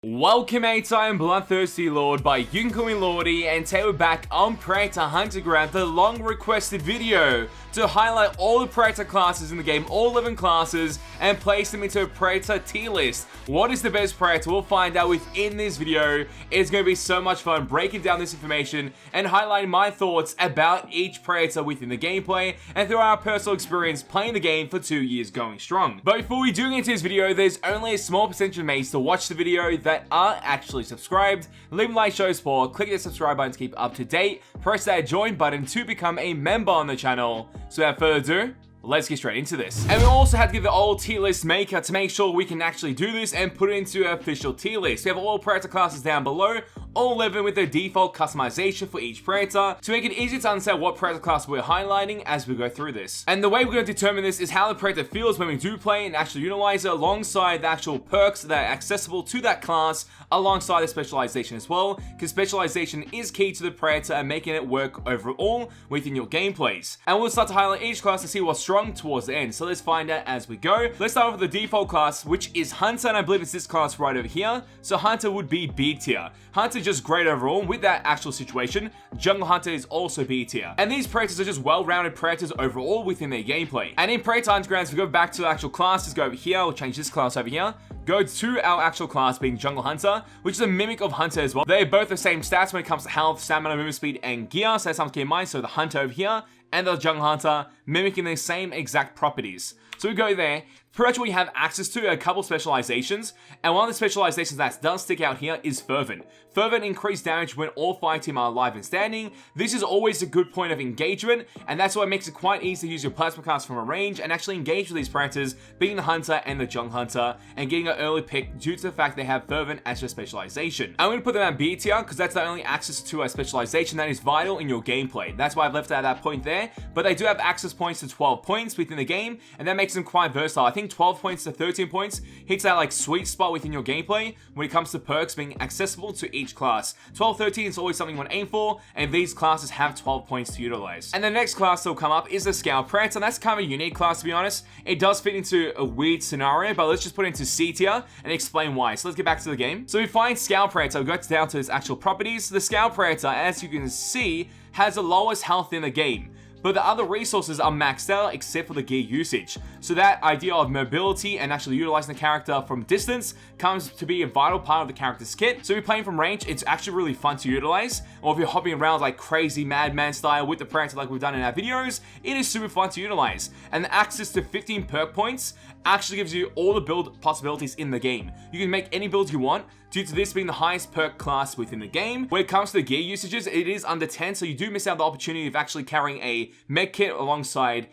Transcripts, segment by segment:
Welcome mates, I am BloodThirstyLord by you can call me Lordy, and today we're back on Predecessor Hunter Grab, the long requested video to highlight all the Predecessor classes in the game, all 11 classes, and place them into a Predecessor tier list. What is the best Predecessor? We'll find out within this video. It's going to be so much fun breaking down this information and highlighting my thoughts about each Predecessor within the gameplay and through our personal experience playing the game for 2 years going strong. But before we do get into this video, there's only a small percentage of mates to watch the video that are actually subscribed. Leave a like, show support, click the subscribe button to keep up to date, press that join button to become a member on the channel. So without further ado, let's get straight into this. And we also had to get the old tier list maker to make sure we can actually do this and put it into an official tier list. We have all Predecessor classes down below, all 11 with their default customization for each Predecessor to make it easy to understand what Predecessor class we're highlighting as we go through this. And the way we're going to determine this is how the Predecessor feels when we do play and actually utilize it alongside the actual perks that are accessible to that class alongside the specialization as well, because specialization is key to the Predecessor and making it work overall within your gameplays. And we'll start to highlight each class to see what's strong towards the end, so let's find out as we go. Let's start off with the default class, which is Hunter, and I believe it's this class right over here. So Hunter would be B tier. Hunter just great overall with that actual situation. Jungle Hunter is also B tier. And these Predators are just well-rounded Predators overall within their gameplay. And in Predator Underground, if we go back to the actual classes, go over here, we'll change this class over here. Go to our actual class being Jungle Hunter, which is a mimic of Hunter as well. They're both the same stats when it comes to health, stamina, movement speed, and gear, so that's something to keep in mind. So the Hunter over here and the Jungle Hunter mimicking the same exact properties. So we go there. Pretty much we have access to a couple specializations, and one of the specializations that does stick out here is Fervent. Fervent increased damage when all fireteam are alive and standing. This is always a good point of engagement, and that's why it makes it quite easy to use your plasma cast from a range and actually engage with these Predators, being the Hunter and the Jungle Hunter, and getting an early pick due to the fact they have Fervent as your specialization. I'm going to put them at B tier because that's the only access to a specialization that is vital in your gameplay. That's why I've left it at that point there, but they do have access points to 12 points within the game, and that makes them quite versatile. I think 12 points to 13 points hits that like sweet spot within your gameplay when it comes to perks being accessible to each class. 12, 13 is always something you want to aim for, and these classes have 12 points to utilize. And the next class that will come up is the Scout Predator, and that's kind of a unique class to be honest. It does fit into a weird scenario, but let's just put it into C tier and explain why. So let's get back to the game. So we find Scout Predator, we go down to its actual properties. The Scout Predator, as you can see, has the lowest health in the game, but the other resources are maxed out except for the gear usage. So that idea of mobility and actually utilizing the character from distance comes to be a vital part of the character's kit. So if you're playing from range, it's actually really fun to utilize. Or if you're hopping around like crazy madman style with the Predator like we've done in our videos, it is super fun to utilize. And the access to 15 perk points actually gives you all the build possibilities in the game. You can make any build you want, due to this being the highest perk class within the game. When it comes to the gear usages, it is under 10, so you do miss out the opportunity of actually carrying a med kit alongside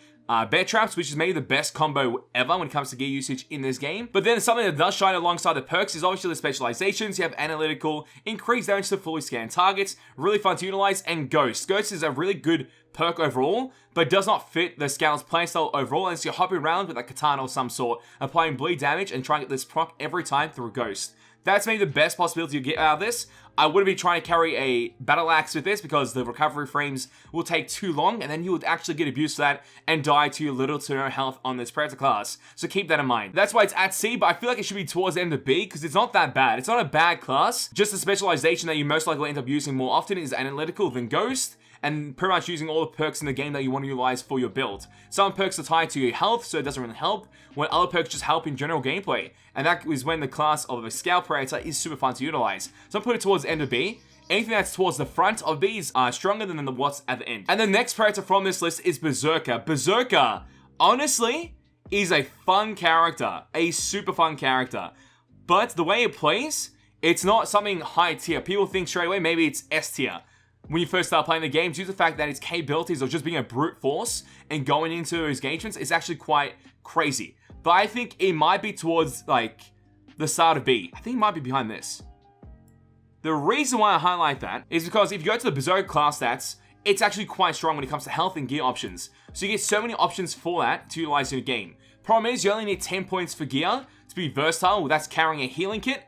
bear traps, which is maybe the best combo ever when it comes to gear usage in this game. But then something that does shine alongside the perks is obviously the specializations. You have analytical, increased damage to fully scanned targets, really fun to utilize, and Ghost. Ghost is a really good perk overall, but does not fit the Scout's playstyle overall unless you're hopping around with a katana of some sort, applying bleed damage and trying to get this proc every time through Ghost. That's maybe the best possibility you get out of this. I wouldn't be trying to carry a battle axe with this because the recovery frames will take too long, and then you would actually get abused for that and die to little to no health on this Predator class. So keep that in mind. That's why it's at C, but I feel like it should be towards the end of B because it's not that bad. It's not a bad class. Just the specialization that you most likely end up using more often is analytical than Ghost, and pretty much using all the perks in the game that you want to utilize for your build. Some perks are tied to your health, so it doesn't really help, when other perks just help in general gameplay. And that is when the class of a Scout Predator is super fun to utilize. So I'm putting it towards the end of B. Anything that's towards the front of B is stronger than the what's at the end. And the next Predator from this list is Berserker. Berserker, honestly, is a fun character. A super fun character. But the way it plays, it's not something high tier. People think straight away maybe it's S tier when you first start playing the game, due to the fact that its capabilities of just being a brute force and going into those engagements is actually quite crazy. But I think it might be towards like the start of B. I think it might be behind this. The reason why I highlight that is because if you go to the Berserker class stats, it's actually quite strong when it comes to health and gear options. So you get so many options for that to utilize in your game. Problem is you only need 10 points for gear to be versatile. That's carrying a healing kit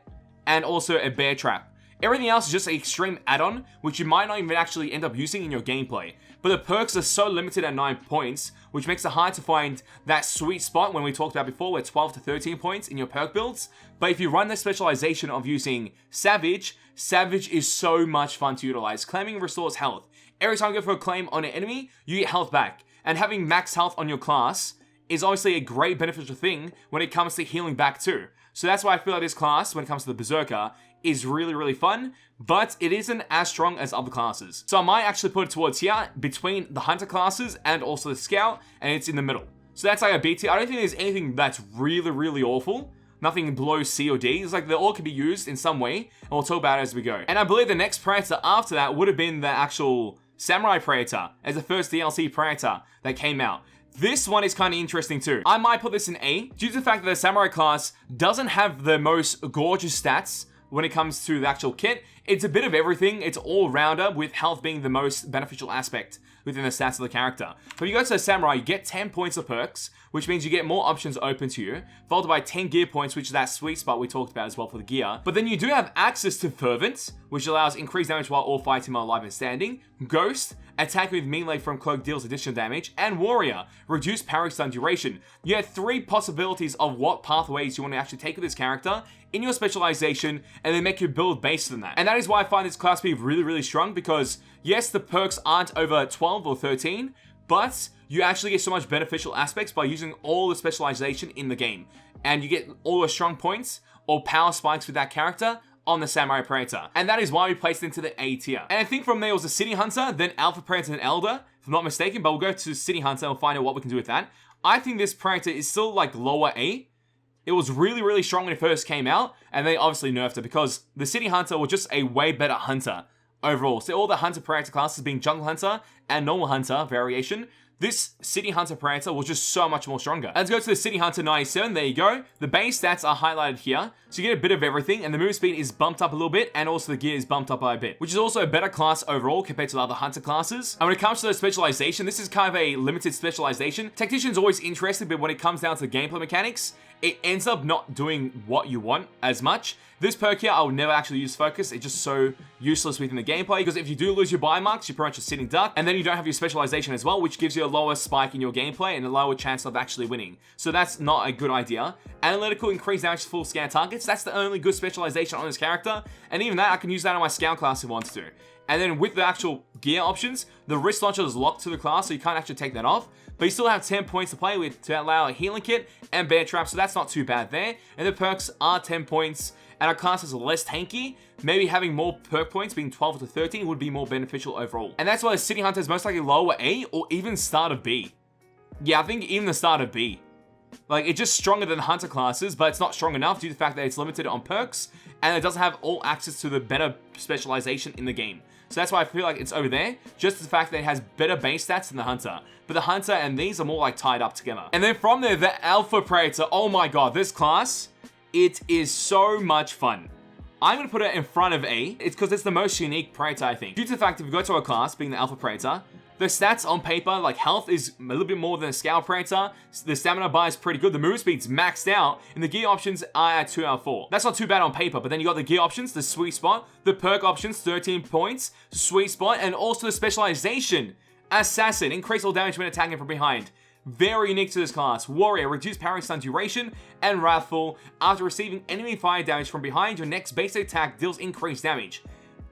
and also a bear trap. Everything else is just an extreme add-on, which you might not even actually end up using in your gameplay. But the perks are so limited at 9 points, which makes it hard to find that sweet spot when we talked about before, where 12 to 13 points in your perk builds. But if you run the specialization of using Savage, Savage is so much fun to utilize. Claiming restores health. Every time you go for a claim on an enemy, you get health back. And having max health on your class is obviously a great beneficial thing when it comes to healing back too. So that's why I feel like this class, when it comes to the Berserker, is really, really fun, but it isn't as strong as other classes. So I might actually put it towards here, between the Hunter classes and also the Scout, and it's in the middle. So that's like a B tier. I don't think there's anything that's really, really awful. Nothing below C or D. It's like they all can be used in some way, and we'll talk about it as we go. And I believe the next Predator after that would have been the actual Samurai Predator, as the first DLC Predator that came out. This one is kind of interesting too. I might put this in A, due to the fact that the Samurai class doesn't have the most gorgeous stats when it comes to the actual kit. It's a bit of everything. It's all-rounder, with health being the most beneficial aspect within the stats of the character. But if you go to the Samurai, you get 10 points of perks, which means you get more options open to you, followed by 10 gear points, which is that sweet spot we talked about as well for the gear. But then you do have access to Fervent, which allows increased damage while all fighting are alive and standing, Ghost, attacking with melee from cloak deals additional damage, and Warrior, reduced parry stun duration. You have 3 possibilities of what pathways you want to actually take with this character in your specialization, and then make your build based on that. And that is why I find this class to be really, really strong, because yes, the perks aren't over 12 or 13, but you actually get so much beneficial aspects by using all the specialization in the game. And you get all the strong points or power spikes with that character on the Samurai Predator. And that is why we placed it into the A tier. And I think from there was the City Hunter, then Alpha Predator and Elder, if I'm not mistaken, but we'll go to City Hunter and we'll find out what we can do with that. I think this Predator is still like lower A. It was really, really strong when it first came out, and they obviously nerfed it because the City Hunter was just a way better hunter overall. So all the Hunter Predator classes being Jungle Hunter and Normal Hunter variation, this City Hunter Predator was just so much more stronger. Let's go to the City Hunter 97, there you go. The base stats are highlighted here, so you get a bit of everything, and the move speed is bumped up a little bit, and also the gear is bumped up by a bit, which is also a better class overall compared to the other Hunter classes. And when it comes to the specialization, this is kind of a limited specialization. Tactician's always interesting, but when it comes down to the gameplay mechanics, it ends up not doing what you want as much. This perk here, I would never actually use Focus. It's just so useless within the gameplay, because if you do lose your biomarks, you're pretty much a sitting duck, and then you don't have your specialization as well, which gives you a lower spike in your gameplay and a lower chance of actually winning. So that's not a good idea. Analytical, increased damage to full scan targets. That's the only good specialization on this character, and even that, I can use that on my Scout class if I want to. And then with the actual gear options, the wrist launcher is locked to the class, so you can't actually take that off. But you still have 10 points to play with to allow a healing kit and bear trap, so that's not too bad there. And the perks are 10 points, and our class is less tanky. Maybe having more perk points, being 12 to 13, would be more beneficial overall. And that's why the City Hunter is most likely lower A, or even start of B. Yeah, I think even the start of B. Like, it's just stronger than the Hunter classes, but it's not strong enough due to the fact that it's limited on perks, and it doesn't have all access to the better specialization in the game. So that's why I feel like it's over there, just the fact that it has better base stats than the Hunter. But the Hunter and these are more like tied up together. And then from there, the Alpha Predator. Oh my god, this class, it is so much fun. I'm going to put it in front of A. It's because it's the most unique Predator, I think. Due to the fact that if you go to a class, being the Alpha Predator, the stats on paper, like health is a little bit more than a Scout Predator. The stamina bar is pretty good. The move speed's maxed out, and the gear options are at 2 out of 4. That's not too bad on paper, but then you got the gear options, the sweet spot, the perk options, 13 points, sweet spot, and also the specialization. Assassin, increase all damage when attacking from behind. Very unique to this class. Warrior, reduce parry stun duration, and Wrathful. After receiving enemy fire damage from behind, your next basic attack deals increased damage.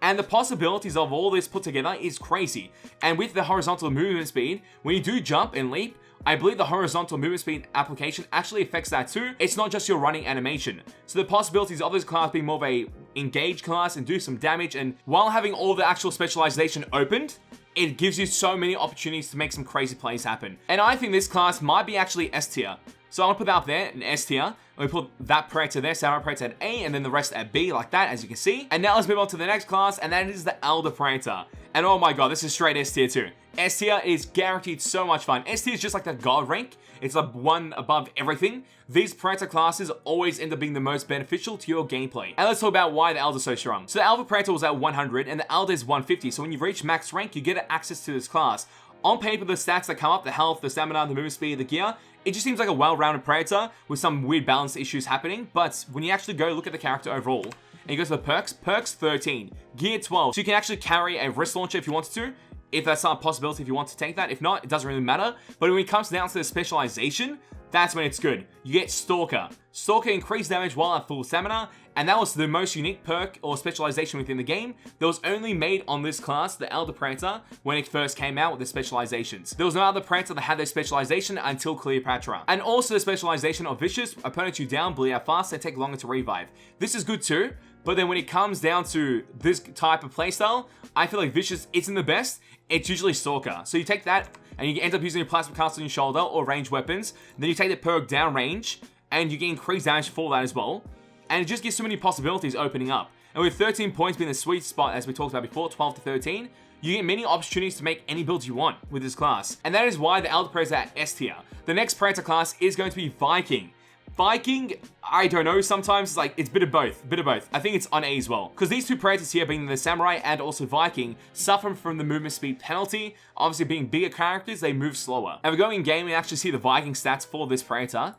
And the possibilities of all this put together is crazy. And with the horizontal movement speed, when you do jump and leap, I believe the horizontal movement speed application actually affects that too. It's not just your running animation. So the possibilities of this class being more of a engaged class and do some damage, and while having all the actual specialization opened, it gives you so many opportunities to make some crazy plays happen. And I think this class might be actually S tier. So I'm gonna put that up there in S tier. We put that Predator there, Samurai Predator at A, and then the rest at B, like that, as you can see. And now let's move on to the next class, and that is the Elder Predator. And oh my god, this is straight S tier too. S tier is guaranteed so much fun. S tier is just like the god rank. It's like one above everything. These Predator classes always end up being the most beneficial to your gameplay. And let's talk about why the Elder is so strong. So the Alpha Predator was at 100, and the Elder is 150. So when you reach max rank, you get access to this class. On paper, the stats that come up, the health, the stamina, the movement speed, the gear, it just seems like a well-rounded Predator with some weird balance issues happening. But when you actually go look at the character overall, and you go to the perks. Perks 13, gear 12. So you can actually carry a wrist launcher if you wanted to, if that's not a possibility, if you want to take that. If not, it doesn't really matter. But when it comes down to the specialization, that's when it's good. You get Stalker. Stalker increased damage while at full stamina, and that was the most unique perk or specialization within the game that was only made on this class, the Elder Predator, when it first came out with the specializations. There was no other Predator that had their specialization until Cleopatra. And also the specialization of Vicious, opponents you down, bleed out fast, and take longer to revive. This is good too, but then when it comes down to this type of playstyle, I feel like Vicious isn't the best. It's usually Stalker. So you take that, and you end up using your plasma cast on your shoulder or ranged weapons. Then you take the perk down range, and you get increased damage for that as well. And it just gives so many possibilities opening up. And with 13 points being the sweet spot, as we talked about before, 12 to 13, you get many opportunities to make any builds you want with this class. And that is why the Elder Predator at S tier. The next Predator class is going to be Viking. Viking, I don't know, sometimes it's a bit of both, I think it's on A as well. Because these two Predators here, being the Samurai and also Viking, suffer from the movement speed penalty. Obviously being bigger characters, they move slower. And we're going in game, we actually see the Viking stats for this Predator.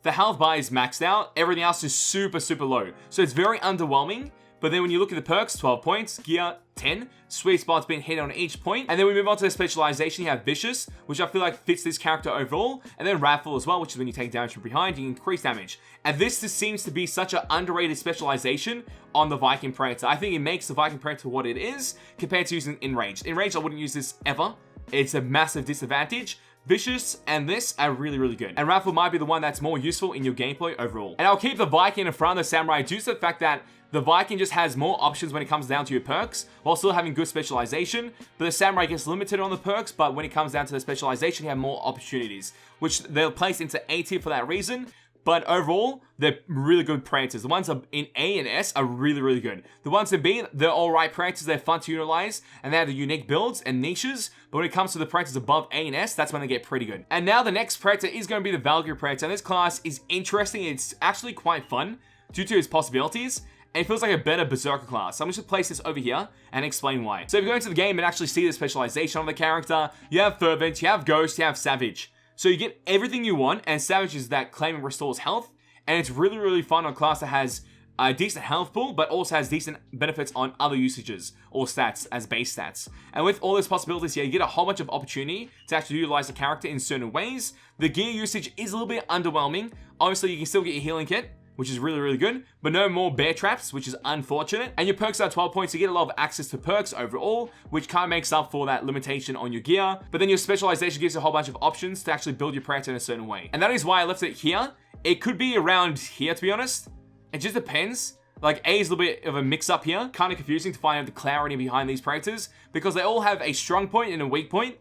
The health bar is maxed out, everything else is super, super low. So it's very underwhelming. But then when you look at the perks, 12 points, gear 10, sweet spots being hit on each point. And then we move on to the specialization. You have Vicious, which I feel like fits this character overall. And then Wrathful as well, which is when you take damage from behind, you increase damage. And this just seems to be such an underrated specialization on the Viking Predator. I think it makes the Viking Predator what it is compared to using in range. In range, I wouldn't use this ever. It's a massive disadvantage. Vicious and this are really, really good. And Wrathful might be the one that's more useful in your gameplay overall. And I'll keep the Viking in front of the Samurai due to the fact that the Viking just has more options when it comes down to your perks, while still having good specialization. But the Samurai gets limited on the perks, but when it comes down to the specialization, you have more opportunities, which they'll place into A tier for that reason. But overall, they're really good Predators. The ones in A and S are really, really good. The ones in B, they're alright Predators, they're fun to utilize, and they have the unique builds and niches. But when it comes to the Predators above A and S, that's when they get pretty good. And now the next Predator is going to be the Valkyrie Predator. And this class is interesting, it's actually quite fun due to its possibilities. And it feels like a better Berserker class. So I'm just going to place this over here and explain why. So if you go into the game and actually see the specialization of the character, you have Fervent, you have Ghost, you have Savage. So you get everything you want, and Savage is that claim and restores health, and it's really, really fun on a class that has a decent health pool, but also has decent benefits on other usages or stats as base stats. And with all those possibilities here, you get a whole bunch of opportunity to actually utilize the character in certain ways. The gear usage is a little bit underwhelming. Obviously, you can still get your healing kit, which is really, really good, but no more bear traps, which is unfortunate. And your perks are 12 points, you get a lot of access to perks overall, which kind of makes up for that limitation on your gear. But then your specialization gives you a whole bunch of options to actually build your Predator in a certain way. And that is why I left it here. It could be around here, to be honest. It just depends. Like, A is a little bit of a mix-up here. Kind of confusing to find out the clarity behind these Predators, because they all have a strong point and a weak point.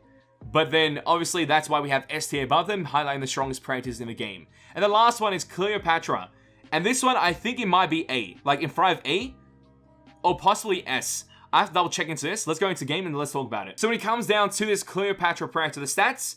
But then, obviously, that's why we have S tier above them, highlighting the strongest Predators in the game. And the last one is Cleopatra. And this one, I think it might be A. Like in front of A, or possibly S. I have to double check into this. Let's go into game and let's talk about it. So when it comes down to this Cleopatra Predator, the stats,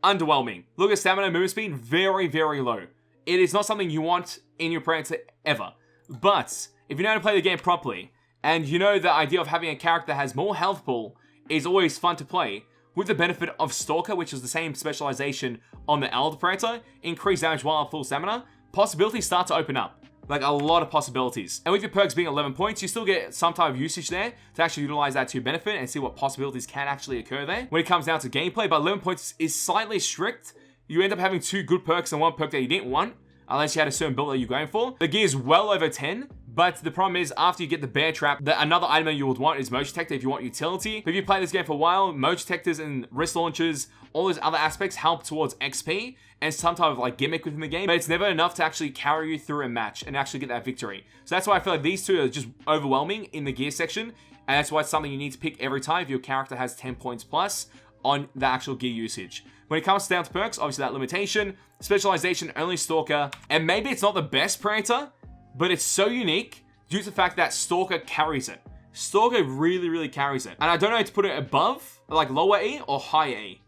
underwhelming. Look at stamina, movement speed, very, very low. It is not something you want in your Predator ever. But if you know how to play the game properly, and you know the idea of having a character that has more health pool is always fun to play, with the benefit of Stalker, which is the same specialization on the Elder Predator, increased damage while at full stamina, possibilities start to open up. Like a lot of possibilities. And with your perks being 11 points, you still get some type of usage there to actually utilize that to your benefit and see what possibilities can actually occur there when it comes down to gameplay. But 11 points is slightly strict. You end up having 2 good perks and 1 perk that you didn't want, unless you had a certain build that you're going for. The gear is well over 10, but the problem is after you get the bear trap, another item that you would want is motion detector if you want utility. But if you play this game for a while, motion detectors and wrist launchers, all those other aspects help towards XP and some type of like gimmick within the game, but it's never enough to actually carry you through a match and actually get that victory. So that's why I feel like these two are just overwhelming in the gear section, and that's why it's something you need to pick every time if your character has 10 points plus on the actual gear usage. When it comes down to perks, obviously that limitation, specialization, only Stalker, and maybe it's not the best Predator, but it's so unique due to the fact that Stalker carries it. Stalker really, really carries it. And I don't know how to put it above, like lower A or high A.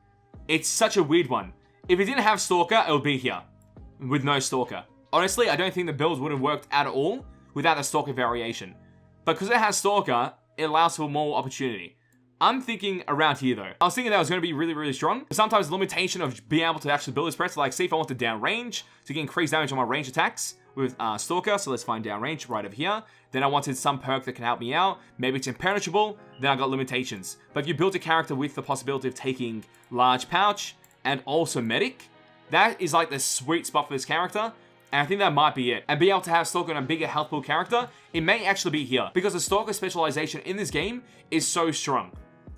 It's such a weird one. If it didn't have Stalker, it would be here with no Stalker. Honestly, I don't think the build would have worked at all without the Stalker variation. But because it has Stalker, it allows for more opportunity. I'm thinking around here though. I was thinking that was going to be really, really strong. But sometimes the limitation of being able to actually build this Predator, like say if I want to down range to get increased damage on my range attacks, with Stalker, so let's find downrange right over here. Then I wanted some perk that can help me out. Maybe it's impenetrable. Then I got limitations. But if you build a character with the possibility of taking large pouch and also medic, that is like the sweet spot for this character. And I think that might be it. And being able to have Stalker on a bigger health pool character, it may actually be here. Because the Stalker specialization in this game is so strong.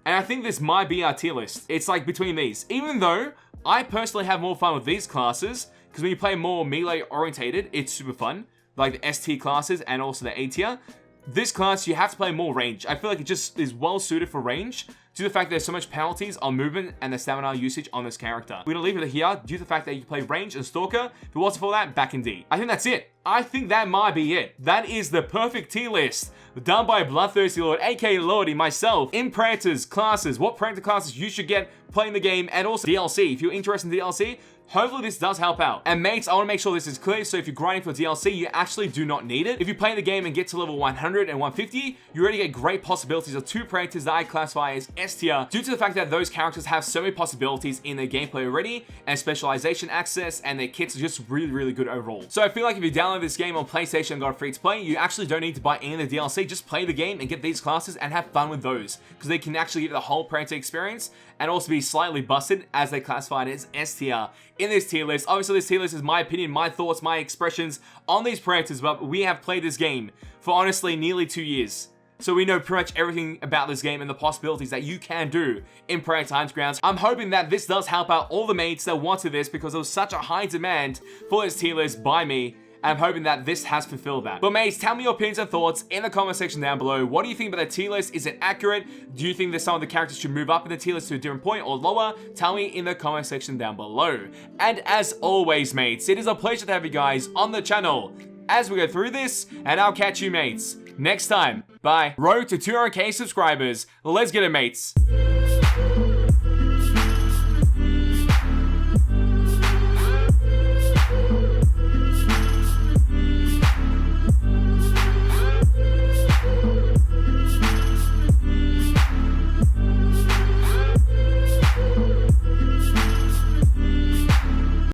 And I think this might be our tier list. It's like between these. Even though I personally have more fun with these classes, because when you play more melee orientated, it's super fun. Like the S tier classes and also the A tier. This class, you have to play more range. I feel like it just is well suited for range due to the fact that there's so much penalties on movement and the stamina usage on this character. We're gonna leave it here due to the fact that you can play range and Stalker. If it wasn't for that, back in D. I think that's it. I think that might be it. That is the perfect tier list done by BloodThirstyLord, aka Lordy, myself, in Predators classes, what Predator classes you should get playing the game, and also DLC. If you're interested in DLC, hopefully this does help out. And mates, I want to make sure this is clear, so if you're grinding for DLC, you actually do not need it. If you play the game and get to level 100 and 150, you already get great possibilities of 2 Predators that I classify as S tier, due to the fact that those characters have so many possibilities in their gameplay already, and specialization access, and their kits are just really, really good overall. So I feel like if you download this game on PlayStation and got it free to play, you actually don't need to buy any of the DLC, just play the game and get these classes and have fun with those, because they can actually give the whole Predator experience, and also be slightly busted as they classified as S tier in this tier list. Obviously, this tier list is my opinion, my thoughts, my expressions on these Predators, but we have played this game for honestly nearly 2 years. So we know pretty much everything about this game and the possibilities that you can do in Predator Huntergrounds. I'm hoping that this does help out all the mates that wanted this, because there was such a high demand for this tier list by me. I'm hoping that this has fulfilled that. But mates, tell me your opinions and thoughts in the comment section down below. What do you think about the tier list? Is it accurate? Do you think that some of the characters should move up in the tier list to a different point or lower? Tell me in the comment section down below. And as always, mates, it is a pleasure to have you guys on the channel as we go through this, and I'll catch you mates next time. Bye. Road to 200k subscribers. Let's get it, mates.